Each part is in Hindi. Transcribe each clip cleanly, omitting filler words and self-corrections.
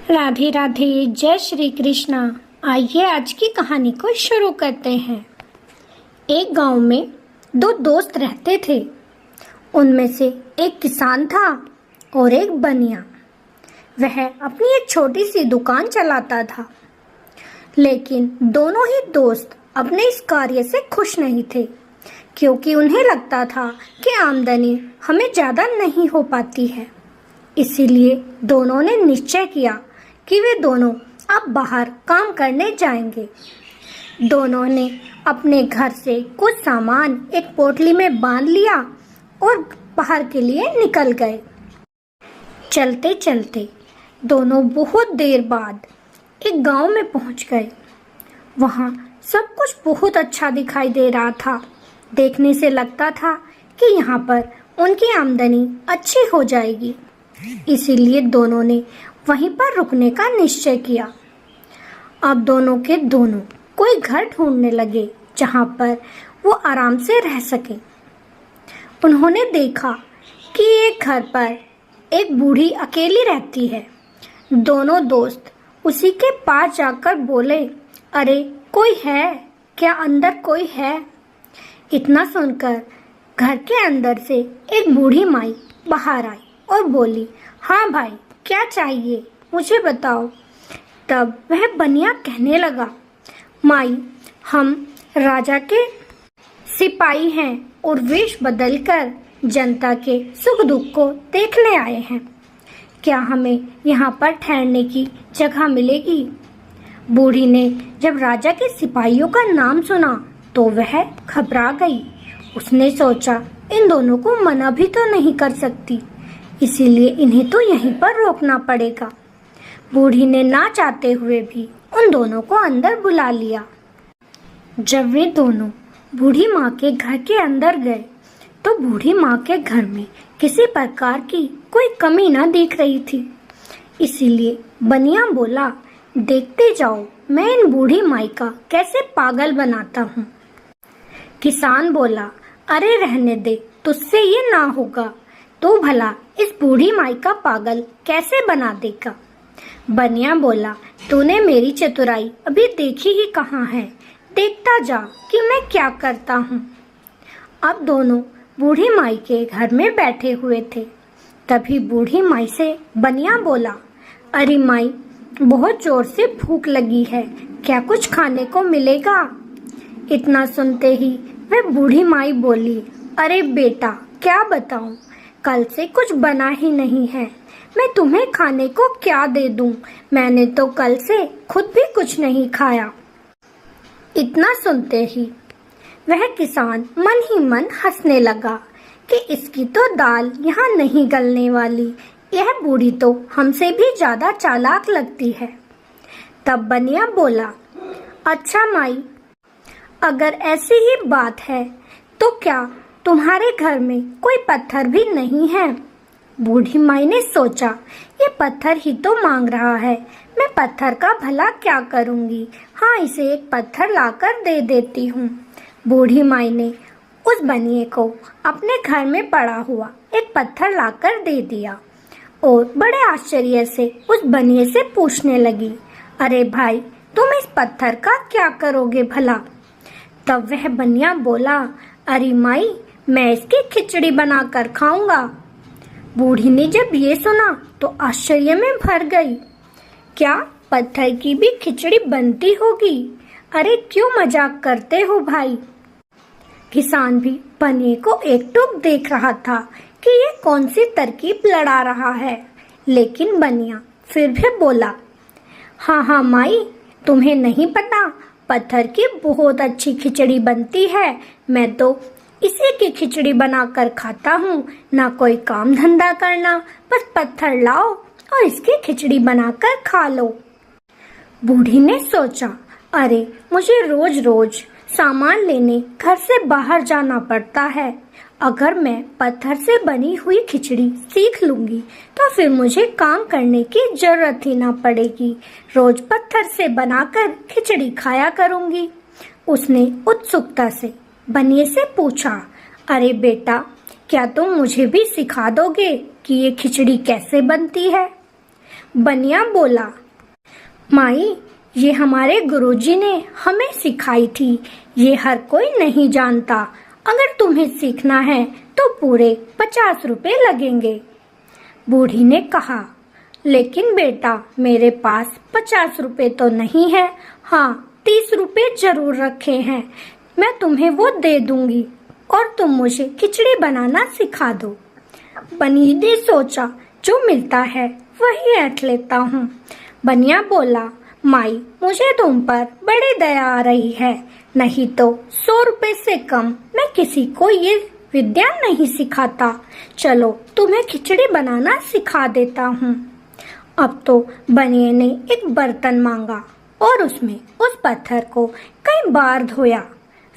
राधे राधे, जय श्री कृष्णा। आइए आज की कहानी को शुरू करते हैं। एक गांव में दो दोस्त रहते थे। उनमें से एक किसान था और एक बनिया। वह अपनी एक छोटी सी दुकान चलाता था, लेकिन दोनों ही दोस्त अपने इस कार्य से खुश नहीं थे, क्योंकि उन्हें लगता था कि आमदनी हमें ज़्यादा नहीं हो पाती है। इसीलिए दोनों ने निश्चय किया कि वे दोनों अब बाहर काम करने जाएंगे। दोनों ने अपने घर से कुछ सामान एक पोटली में बांध लिया और बाहर के लिए निकल गए। चलते चलते दोनों बहुत देर बाद एक गांव में पहुंच गए। वहां सब कुछ बहुत अच्छा दिखाई दे रहा था। देखने से लगता था कि यहाँ पर उनकी आमदनी अच्छी हो जाएगी। इसीलिए दोनों ने वहीं पर रुकने का निश्चय किया। अब दोनों के दोनों कोई घर ढूंढने लगे जहां पर वो आराम से रह सके। उन्होंने देखा कि एक घर पर एक बूढ़ी अकेली रहती है। दोनों दोस्त उसी के पास जाकर बोले, अरे कोई है क्या, अंदर कोई है? इतना सुनकर घर के अंदर से एक बूढ़ी माई बाहर आई और बोली, हाँ भाई, क्या चाहिए मुझे बताओ। तब वह बनिया कहने लगा, माई, हम राजा के सिपाही हैं और वेश बदलकर जनता के सुख दुख को देखने आए हैं। क्या हमें यहाँ पर ठहरने की जगह मिलेगी? बूढ़ी ने जब राजा के सिपाहियों का नाम सुना तो वह घबरा गई। उसने सोचा, इन दोनों को मना भी तो नहीं कर सकती, इसीलिए इन्हें तो यहीं पर रोकना पड़ेगा। बूढ़ी ने ना चाहते हुए भी उन दोनों को अंदर बुला लिया। जब वे दोनों बूढ़ी माँ के घर के अंदर गए तो बूढ़ी माँ के घर में किसी प्रकार की कोई कमी ना दिख रही थी। इसीलिए बनिया बोला, देखते जाओ मैं इन बूढ़ी माई का कैसे पागल बनाता हूँ। किसान बोला, अरे रहने दे, तुझसे ये ना होगा। तो भला इस बूढ़ी माई का पागल कैसे बना देगा? बनिया बोला, तूने मेरी चतुराई अभी देखी ही कहाँ है, देखता जा कि मैं क्या करता हूँ। अब दोनों बूढ़ी माई के घर में बैठे हुए थे। तभी बूढ़ी माई से बनिया बोला, अरे माई, बहुत जोर से भूख लगी है, क्या कुछ खाने को मिलेगा? इतना सुनते ही वह बूढ़ी माई बोली, अरे बेटा, क्या बताऊं, कल से कुछ बना ही नहीं है, मैं तुम्हें खाने को क्या दे दूं? मैंने तो कल से खुद भी कुछ नहीं खाया। इतना सुनते ही वह किसान मन ही मन हंसने लगा कि इसकी तो दाल यहाँ नहीं गलने वाली, यह बूढ़ी तो हमसे भी ज्यादा चालाक लगती है। तब बनिया बोला, अच्छा माई, अगर ऐसी ही बात है तो क्या तुम्हारे घर में कोई पत्थर भी नहीं है? बूढ़ी माई ने सोचा, ये पत्थर ही तो मांग रहा है, मैं पत्थर का भला क्या करूंगी। हाँ, इसे एक पत्थर लाकर दे देती हूँ। बूढ़ी माई ने उस बनिए को अपने घर में पड़ा हुआ एक पत्थर लाकर दे दिया और बड़े आश्चर्य से उस बनिए से पूछने लगी, अरे भाई, तुम इस पत्थर का क्या करोगे भला? तब वह बनिया बोला, अरे माई, मैं इसकी खिचड़ी बनाकर खाऊंगा। बूढ़ी ने जब ये सुना तो आश्चर्य में भर गई। क्या पत्थर की भी खिचड़ी बनती होगी? अरे क्यों मजाक करते हो भाई? किसान भी बनिए को एकटुक देख रहा था कि ये कौन सी तरकीब लड़ा रहा है, लेकिन बनिया फिर भी बोला, हाँ हाँ माई, तुम्हें नहीं पता, पत्थर की बहुत अच्छी खिचड़ी बनती है। मैं तो इसी की खिचड़ी बनाकर खाता हूँ, ना कोई काम धंधा करना, बस पत्थर लाओ और इसकी खिचड़ी बनाकर खा लो। बूढ़ी ने सोचा, अरे मुझे रोज रोज सामान लेने घर से बाहर जाना पड़ता है, अगर मैं पत्थर से बनी हुई खिचड़ी सीख लूंगी तो फिर मुझे काम करने की जरूरत ही ना पड़ेगी, रोज पत्थर से बनाकर खिचड़ी खाया करूंगी। उसने उत्सुकता से बनिए से पूछा, अरे बेटा, क्या तुम मुझे भी सिखा दोगे कि ये खिचड़ी कैसे बनती है? बनिया बोला, माई, ये हमारे गुरुजी ने हमें सिखाई थी, ये हर कोई नहीं जानता। अगर तुम्हें सीखना है तो पूरे 50 रुपए लगेंगे। बूढ़ी ने कहा, लेकिन बेटा, मेरे पास 50 रुपए तो नहीं है। हाँ, 30 रुपए जरूर रखे हैं, मैं तुम्हें वो दे दूंगी और तुम मुझे खिचड़ी बनाना सिखा दो। बनिया ने सोचा, जो मिलता है वही ऐंठ लेता हूँ। बनिया बोला, माई, मुझे तुम पर बड़ी दया आ रही है, नहीं तो 100 रुपए से कम मैं किसी को ये विद्या नहीं सिखाता। चलो तुम्हें खिचड़ी बनाना सिखा देता हूँ। अब तो बनिए ने एक बर्तन मांगा और उसमें उस पत्थर को कई बार धोया।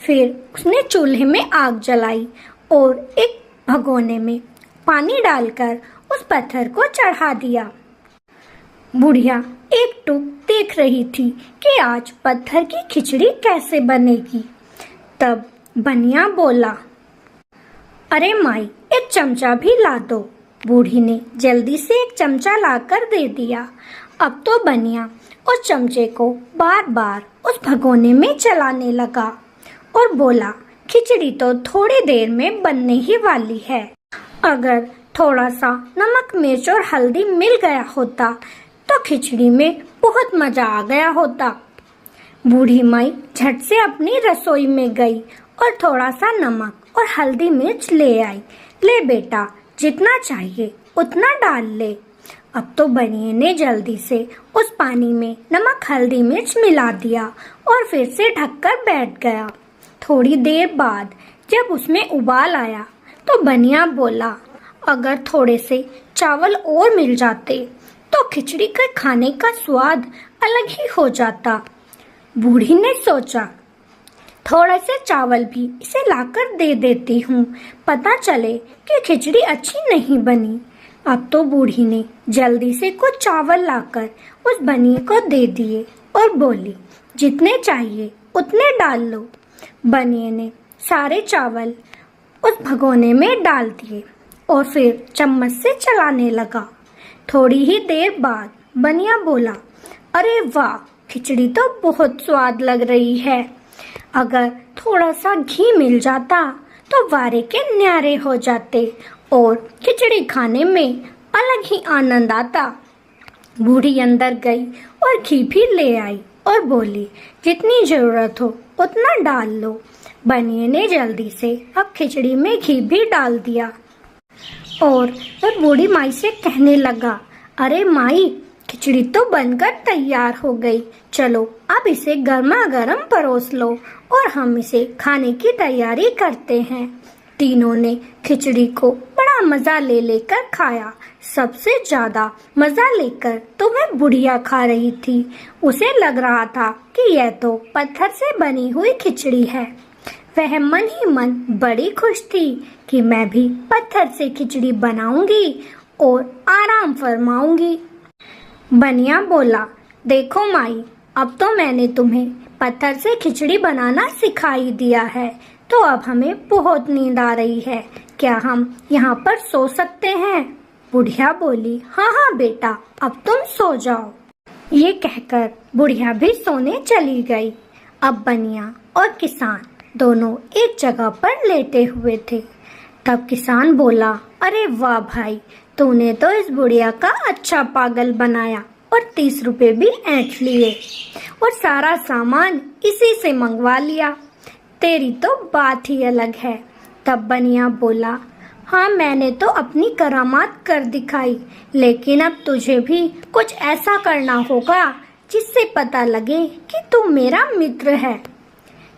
फिर उसने चूल्हे में आग जलाई और एक भगोने में पानी डालकर उस पत्थर को चढ़ा दिया। बुढ़िया एक टूक देख रही थी कि आज पत्थर की खिचड़ी कैसे बनेगी। तब बनिया बोला, अरे माई, एक चमचा भी ला दो। बूढ़ी ने जल्दी से एक चमचा लाकर दे दिया। अब तो बनिया उस चमचे को बार बार उस भगोने में चलाने लगा और बोला, खिचड़ी तो थोड़ी देर में बनने ही वाली है। अगर थोड़ा सा नमक, मिर्च और हल्दी मिल गया होता तो खिचड़ी में बहुत मजा आ गया होता। बूढ़ी माई झट से अपनी रसोई में गई और थोड़ा सा नमक और हल्दी मिर्च ले आई। ले बेटा, जितना चाहिए उतना डाल ले। अब तो बनिए ने जल्दी से उस पानी में नमक, हल्दी, मिर्च मिला दिया और फिर से ढककर बैठ गया। थोड़ी देर बाद जब उसमें उबाल आया तो बनिया बोला, अगर थोड़े से चावल और मिल जाते तो खिचड़ी के खाने का स्वाद अलग ही हो जाता। बूढ़ी ने सोचा, थोड़े से चावल भी इसे लाकर दे देती हूँ, पता चले कि खिचड़ी अच्छी नहीं बनी। अब तो बूढ़ी ने जल्दी से कुछ चावल लाकर उस बनिए को दे दिए और बोली, जितने चाहिए उतने डाल लो। बनिए ने सारे चावल उस भगोने में डाल दिए और फिर चम्मच से चलाने लगा। थोड़ी ही देर बाद बनिया बोला, अरे वाह, खिचड़ी तो बहुत स्वाद लग रही है। अगर थोड़ा सा घी मिल जाता तो वारे के न्यारे हो जाते और खिचड़ी खाने में अलग ही आनंद आता। बूढ़ी अंदर गई और घी भी ले आई और बोली, जितनी जरूरत हो उतना डाल लो। बनिए ने जल्दी से अब खिचड़ी में घी भी डाल दिया और वह बूढ़ी माई से कहने लगा, अरे माई, खिचड़ी तो बनकर तैयार हो गई, चलो अब इसे गर्मा गर्म परोस लो और हम इसे खाने की तैयारी करते हैं। तीनों ने खिचड़ी को बड़ा मजा ले लेकर खाया। सबसे ज्यादा मजा लेकर तो वह बुढ़िया खा रही थी। उसे लग रहा था कि यह तो पत्थर से बनी हुई खिचड़ी है। वह मन ही मन बड़ी खुश थी कि मैं भी पत्थर से खिचड़ी बनाऊंगी और आराम फरमाऊंगी। बनिया बोला, देखो माई, अब तो मैंने तुम्हें पत्थर से खिचड़ी बनाना सिखा ही दिया है, तो अब हमें बहुत नींद आ रही है, क्या हम यहाँ पर सो सकते हैं? बुढ़िया बोली, हाँ हाँ बेटा, अब तुम सो जाओ। ये कहकर बुढ़िया भी सोने चली गई। अब बनिया और किसान दोनों एक जगह पर लेटे हुए थे। तब किसान बोला, अरे वाह भाई, तूने तो इस बुढ़िया का अच्छा पागल बनाया और 30 रुपए भी ऐंठ लिए और सारा सामान इसी से मंगवा लिया। तेरी तो बात ही अलग है। तब बनिया बोला, हाँ, मैंने तो अपनी करामात कर दिखाई, लेकिन अब तुझे भी कुछ ऐसा करना होगा जिससे पता लगे कि तू मेरा मित्र है।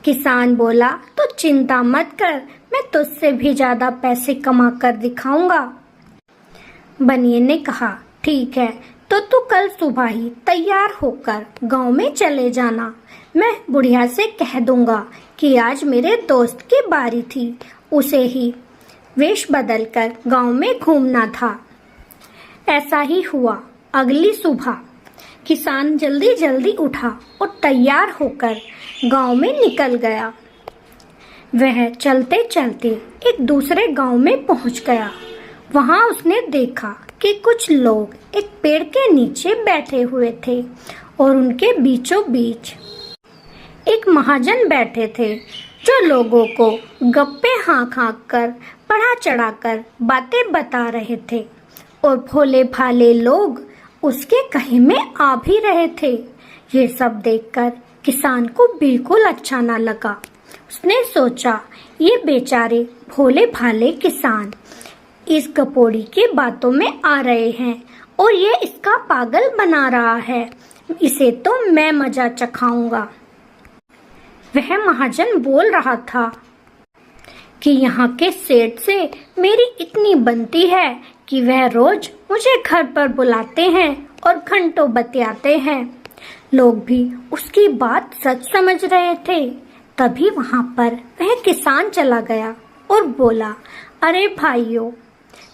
किसान बोला, तो चिंता मत कर, मैं तुझसे भी ज्यादा पैसे कमा कर दिखाऊंगा। बनिए ने कहा, ठीक है, तो तू कल सुबह ही तैयार होकर गांव में चले जाना। मैं बुढ़िया से कह दूंगा कि आज मेरे दोस्त की बारी थी, उसे ही वेश बदलकर गांव में घूमना था। ऐसा ही हुआ। अगली सुबह किसान जल्दी जल्दी उठा और तैयार होकर गांव में निकल गया। वह चलते चलते एक दूसरे गांव में पहुंच गया। वहां उसने देखा कि कुछ लोग एक पेड़ के नीचे बैठे हुए थे और उनके बीचों बीच एक महाजन बैठे थे जो लोगों को गप्पे हाँक हाँक कर बढ़ा चढ़ा कर बातें बता रहे थे और भोले भाले लोग उसके कहे में आ भी रहे थे। ये सब देखकर किसान को बिल्कुल अच्छा ना लगा। उसने सोचा, ये बेचारे भोले भाले किसान इस गपोड़ी के बातों में आ रहे हैं और ये इसका पागल बना रहा है, इसे तो मैं मजा चखाऊंगा। वह महाजन बोल रहा था कि यहाँ के सेठ से मेरी इतनी बनती है कि वह रोज मुझे घर पर बुलाते हैं और घंटों बतियाते हैं। लोग भी उसकी बात सच समझ रहे थे। तभी वहाँ पर वह किसान चला गया और बोला, अरे भाइयों,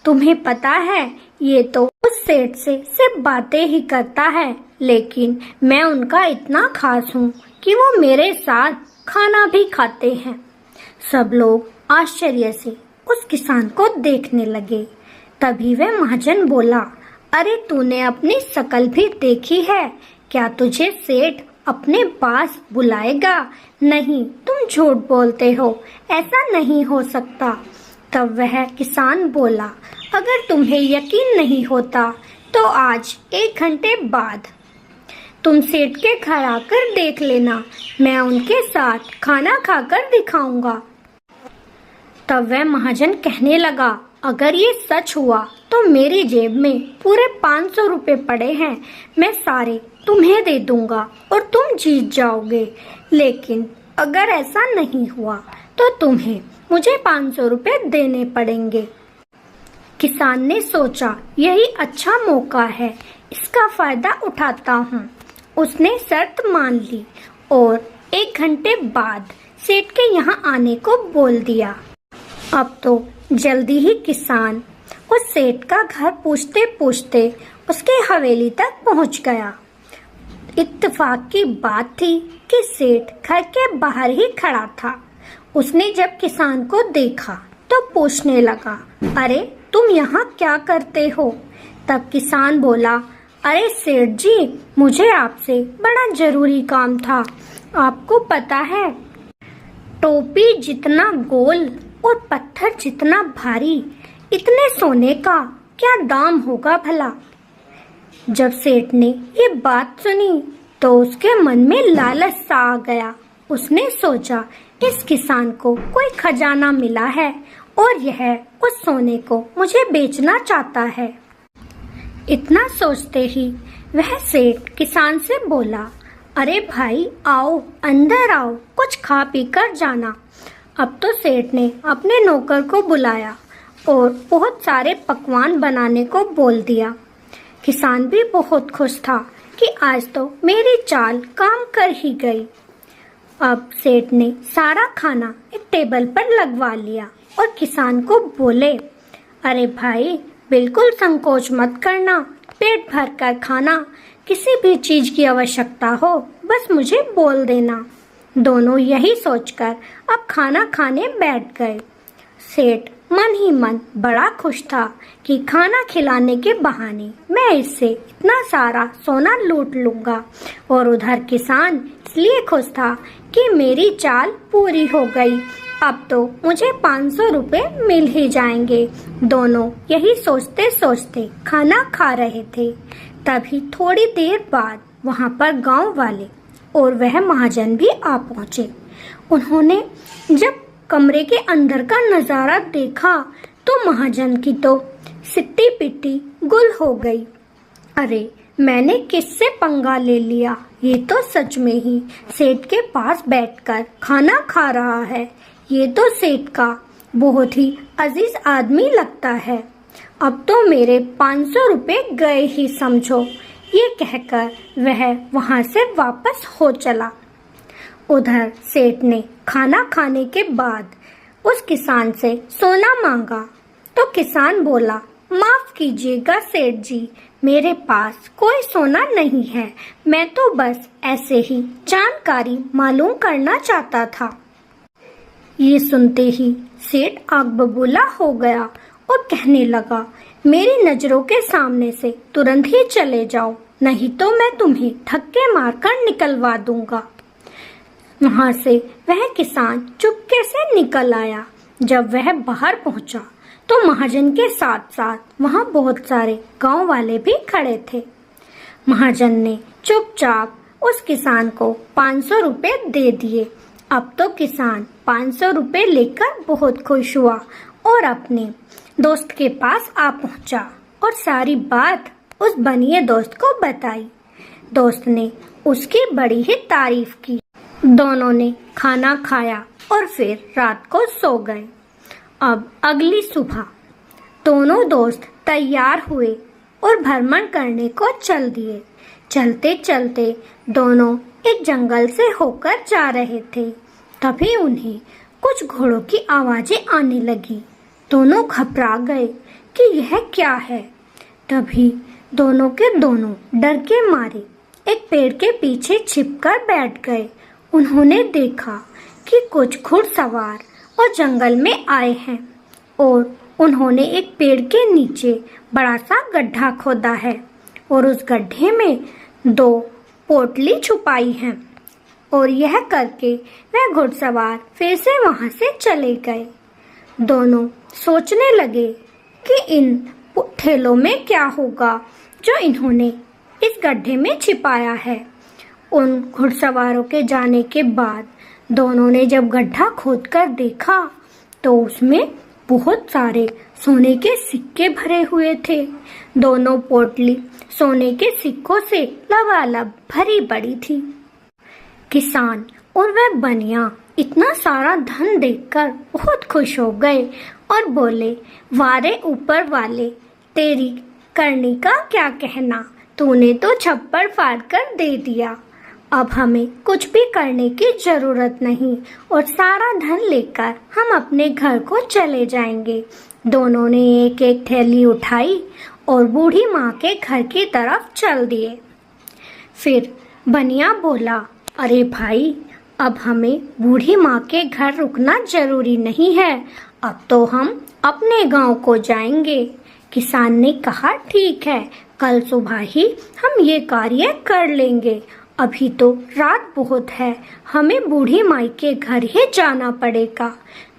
तुम्हें पता है ये तो उस सेठ से सिर्फ बातें ही करता है, लेकिन मैं उनका इतना खास हूँ कि वो मेरे साथ खाना भी खाते हैं। सब लोग आश्चर्य से उस किसान को देखने लगे। तभी वह महाजन बोला, अरे तूने अपनी शकल भी देखी है? क्या तुझे सेठ अपने पास बुलाएगा? नहीं, तुम झूठ बोलते हो, ऐसा नहीं हो सकता। तब वह किसान बोला, अगर तुम्हें यकीन नहीं होता तो आज 1 घंटे बाद तुम सेठ के घर आकर देख लेना, मैं उनके साथ खाना खाकर दिखाऊंगा। तब वह महाजन कहने लगा, अगर ये सच हुआ तो मेरी जेब में पूरे 500 रुपए पड़े हैं, मैं सारे तुम्हें दे दूंगा और तुम जीत जाओगे। लेकिन अगर ऐसा नहीं हुआ तो तुम्हें मुझे 500 रुपए देने पड़ेंगे। किसान ने सोचा, यही अच्छा मौका है, इसका फायदा उठाता हूँ। उसने शर्त मान ली और 1 घंटे बाद सेठ के यहाँ आने को बोल दिया। अब तो जल्दी ही किसान उस सेठ का घर पूछते पूछते उसके हवेली तक पहुंच गया। इत्तेफाक की बात थी कि सेठ घर के बाहर ही खड़ा था। उसने जब किसान को देखा तो पूछने लगा, अरे तुम यहाँ क्या करते हो? तब किसान बोला, अरे सेठ जी, मुझे आपसे बड़ा जरूरी काम था। आपको पता है, टोपी जितना गोल और पत्थर जितना भारी, इतने सोने का क्या दाम होगा भला? जब सेठ ने ये बात सुनी तो उसके मन में लालच सा आ गया। उसने सोचा, इस किसान को कोई खजाना मिला है और यह उस सोने को मुझे बेचना चाहता है। इतना सोचते ही वह सेठ किसान से बोला, अरे भाई आओ, अंदर आओ, कुछ खा पी कर जाना। अब तो सेठ ने अपने नौकर को बुलाया और बहुत सारे पकवान बनाने को बोल दिया। किसान भी बहुत खुश था कि आज तो मेरी चाल काम कर ही गई। अब सेठ ने सारा खाना एक टेबल पर लगवा लिया और किसान को बोले, अरे भाई, बिल्कुल संकोच मत करना, पेट भर कर खाना, किसी भी चीज की आवश्यकता हो बस मुझे बोल देना। दोनों यही सोचकर अब खाना खाने बैठ गए। सेठ मन ही मन बड़ा खुश था कि खाना खिलाने के बहाने मैं इससे इतना सारा सोना लूट लूंगा, और उधर किसान इसलिए खुश था कि मेरी चाल पूरी हो गई, अब तो मुझे 500 रुपए मिल ही जाएंगे। दोनों यही सोचते सोचते खाना खा रहे थे। तभी थोड़ी देर बाद वहाँ पर गांव वाले और वह महाजन भी आ पहुँचे। उन्होंने जब कमरे के अंदर का नजारा देखा तो महाजन की तो सिट्टी पिट्टी गुल हो गई। अरे, मैंने किससे पंगा ले लिया? ये तो सच में ही सेठ के पास बैठकर खाना खा रहा है। ये तो सेठ का बहुत ही अजीज आदमी लगता है। अब तो मेरे 500 रुपए गए ही समझो। ये कहकर वह वहां से वापस हो चला। उधर सेठ ने खाना खाने के बाद उस किसान से सोना मांगा तो किसान बोला, माफ कीजिएगा सेठ जी, मेरे पास कोई सोना नहीं है, मैं तो बस ऐसे ही जानकारी मालूम करना चाहता था। ये सुनते ही सेठ आग बबूला हो गया और कहने लगा, मेरी नजरों के सामने से तुरंत ही चले जाओ, नहीं तो मैं तुम्हें धक्के मारकर निकलवा दूंगा। वहां से वह किसान चुपके से निकल आया। जब वह बाहर पहुंचा तो महाजन के साथ साथ वहां बहुत सारे गांव वाले भी खड़े थे। महाजन ने चुपचाप उस किसान को 500 रुपए दे दिए। अब तो किसान 500 रुपए लेकर बहुत खुश हुआ और अपने दोस्त के पास आ पहुंचा और सारी बात उस बनिए दोस्त को बताई। दोस्त ने उसकी बड़ी ही तारीफ की। दोनों ने खाना खाया और फिर रात को सो गए। अब अगली सुबह दोनों दोस्त तैयार हुए और भ्रमण करने को चल दिए। चलते चलते दोनों एक जंगल से होकर जा रहे थे। तभी उन्हें कुछ घोड़ों की आवाजें आने लगी। दोनों घबरा गए कि यह क्या है। तभी दोनों के दोनों डर के मारे एक पेड़ के पीछे छिपकर बैठ गए। उन्होंने देखा कि कुछ घुड़सवार और जंगल में आए हैं और उन्होंने एक पेड़ के नीचे बड़ा सा गड्ढा खोदा है और उस गड्ढे में 2 पोटली छुपाई है। और यह करके वह घुड़सवार फिर से वहां से चले गए। दोनों सोचने लगे कि इन थैलों में क्या होगा जो इन्होंने इस गड्ढे में छिपाया है। उन घुड़सवारों के जाने के बाद दोनों ने जब गड्ढा खोदकर देखा तो उसमें बहुत सारे सोने के सिक्के भरे हुए थे। दोनों पोटली सोने के सिक्कों से लबालब भरी पड़ी थी। किसान और वह बनिया इतना सारा धन देखकर बहुत खुश हो गए और बोले, वारे ऊपर वाले, तेरी करनी का क्या कहना, तूने तो छप्पड़ फाड़ कर दे दिया। अब हमें कुछ भी करने की जरूरत नहीं और सारा धन लेकर हम अपने घर को चले जाएंगे। दोनों ने एक एक थैली उठाई और बूढ़ी माँ के घर की तरफ चल दिए। फिर बनिया बोला, अरे भाई, अब हमें बूढ़ी माँ के घर रुकना जरूरी नहीं है, अब तो हम अपने गांव को जाएंगे। किसान ने कहा, ठीक है, कल सुबह ही हम ये कार्य कर लेंगे। अभी तो रात बहुत है, हमें बूढ़ी माई के घर ही जाना पड़ेगा।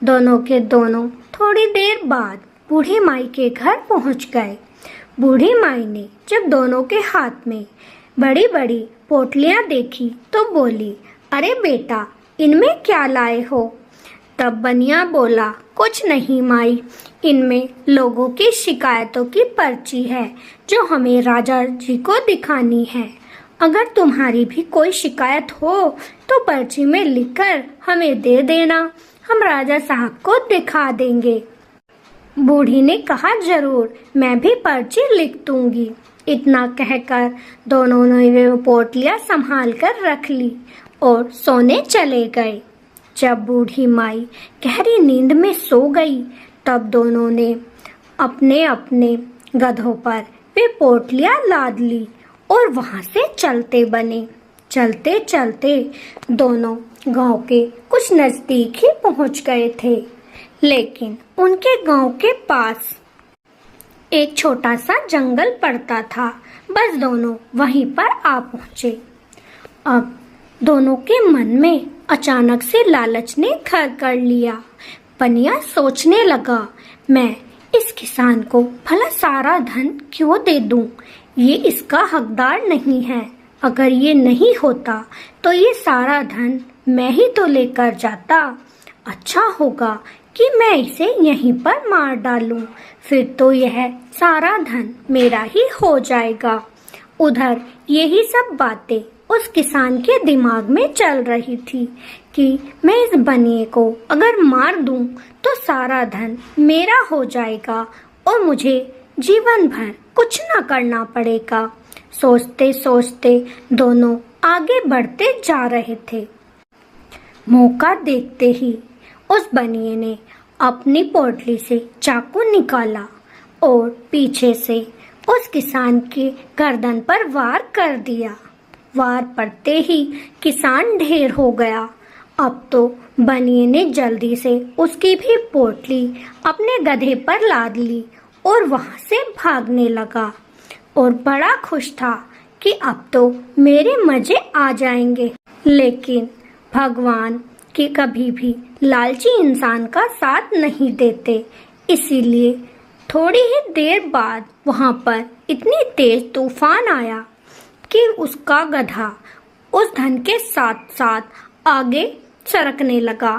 दोनों के दोनों थोड़ी देर बाद बूढ़ी माई के घर पहुंच गए। बूढ़ी माई ने जब दोनों के हाथ में बड़ी बड़ी पोटलियां देखी तो बोली, अरे बेटा, इनमें क्या लाए हो? तब बनिया बोला, कुछ नहीं माई, इनमें लोगों की शिकायतों की पर्ची है जो हमें राजा जी को दिखानी है। अगर तुम्हारी भी कोई शिकायत हो तो पर्ची में लिखकर हमें दे देना, हम राजा साहब को दिखा देंगे। बूढ़ी ने कहा, जरूर, मैं भी पर्ची लिख दूंगी। इतना कहकर दोनों ने वो पोटलियां संभाल कर रख ली और सोने चले गए। जब बूढ़ी माई गहरी नींद में सो गई तब दोनों ने अपने अपने गधों पर वे पोटलियां लाद ली और वहां से चलते बने। चलते चलते दोनों गांव के कुछ नजदीक ही पहुंच गए थे, लेकिन उनके गांव के पास एक छोटा सा जंगल पड़ता था। बस दोनों वहीं पर आ पहुंचे। अब दोनों के मन में अचानक से लालच ने घर कर लिया। बनिया सोचने लगा, मैं इस किसान को भला सारा धन क्यों दे दूं? ये इसका हकदार नहीं है। अगर ये नहीं होता तो ये सारा धन मैं ही तो लेकर जाता। अच्छा होगा कि मैं इसे यहीं पर मार डालूं, फिर तो यह सारा धन मेरा ही हो जाएगा। उधर यही सब बातें उस किसान के दिमाग में चल रही थी कि मैं इस बनिए को अगर मार दूं तो सारा धन मेरा हो जाएगा और मुझे जीवन भर कुछ न करना पड़ेगा। सोचते सोचते दोनों आगे बढ़ते जा रहे थे। मौका देखते ही उस बनिए ने अपनी पोटली से चाकू निकाला और पीछे से उस किसान के गर्दन पर वार कर दिया। वार पड़ते ही किसान ढेर हो गया। अब तो बनिए ने जल्दी से उसकी भी पोटली अपने गधे पर लाद ली और वहां से भागने लगा और बड़ा खुश था कि अब तो मेरे मजे आ जाएंगे। लेकिन भगवान कि कभी भी लालची इंसान का साथ नहीं देते, इसीलिए थोड़ी ही देर बाद वहां पर इतनी तेज तूफान आया कि उसका गधा उस धन के साथ साथ आगे सरकने लगा।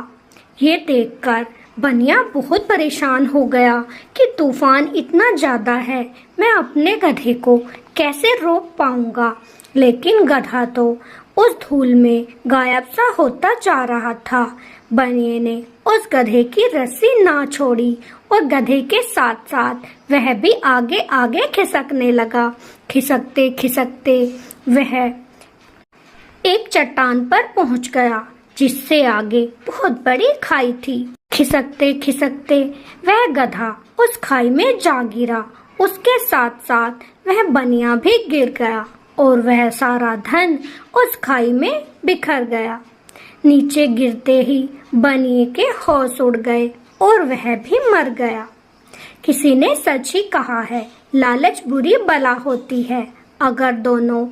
ये देखकर बनिया बहुत परेशान हो गया कि तूफान इतना ज्यादा है, मैं अपने गधे को कैसे रोक पाऊंगा। लेकिन गधा तो उस धूल में गायब सा होता जा रहा था। बनिए ने उस गधे की रस्सी ना छोड़ी और गधे के साथ साथ वह भी आगे आगे खिसकने लगा। खिसकते खिसकते वह एक चट्टान पर पहुंच गया, जिससे आगे बहुत बड़ी खाई थी। खिसकते खिसकते वह गधा उस खाई में जा गिरा। उसके साथ साथ वह बनिया भी गिर गया और वह सारा धन उस खाई में बिखर गया। नीचे गिरते ही बनिए के होश उड़ गए और वह भी मर गया। किसी ने सच ही कहा है, लालच बुरी बला होती है। अगर दोनों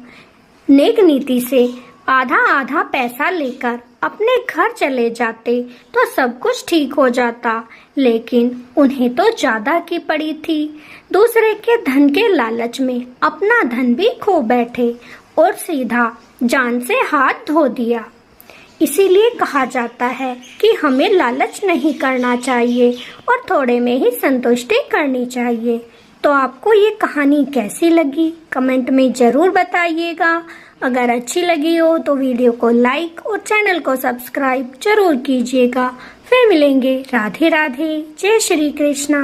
नेक नीति से आधा आधा पैसा लेकर अपने घर चले जाते तो सब कुछ ठीक हो जाता, लेकिन उन्हें तो ज्यादा की पड़ी थी। दूसरे के धन के लालच में अपना धन भी खो बैठे और सीधा जान से हाथ धो दिया। इसीलिए कहा जाता है कि हमें लालच नहीं करना चाहिए और थोड़े में ही संतुष्टि करनी चाहिए। तो आपको ये कहानी कैसी लगी कमेंट में जरूर बताइएगा। अगर अच्छी लगी हो तो वीडियो को लाइक और चैनल को सब्सक्राइब जरूर कीजिएगा। फिर मिलेंगे। राधे राधे, जय श्री कृष्णा।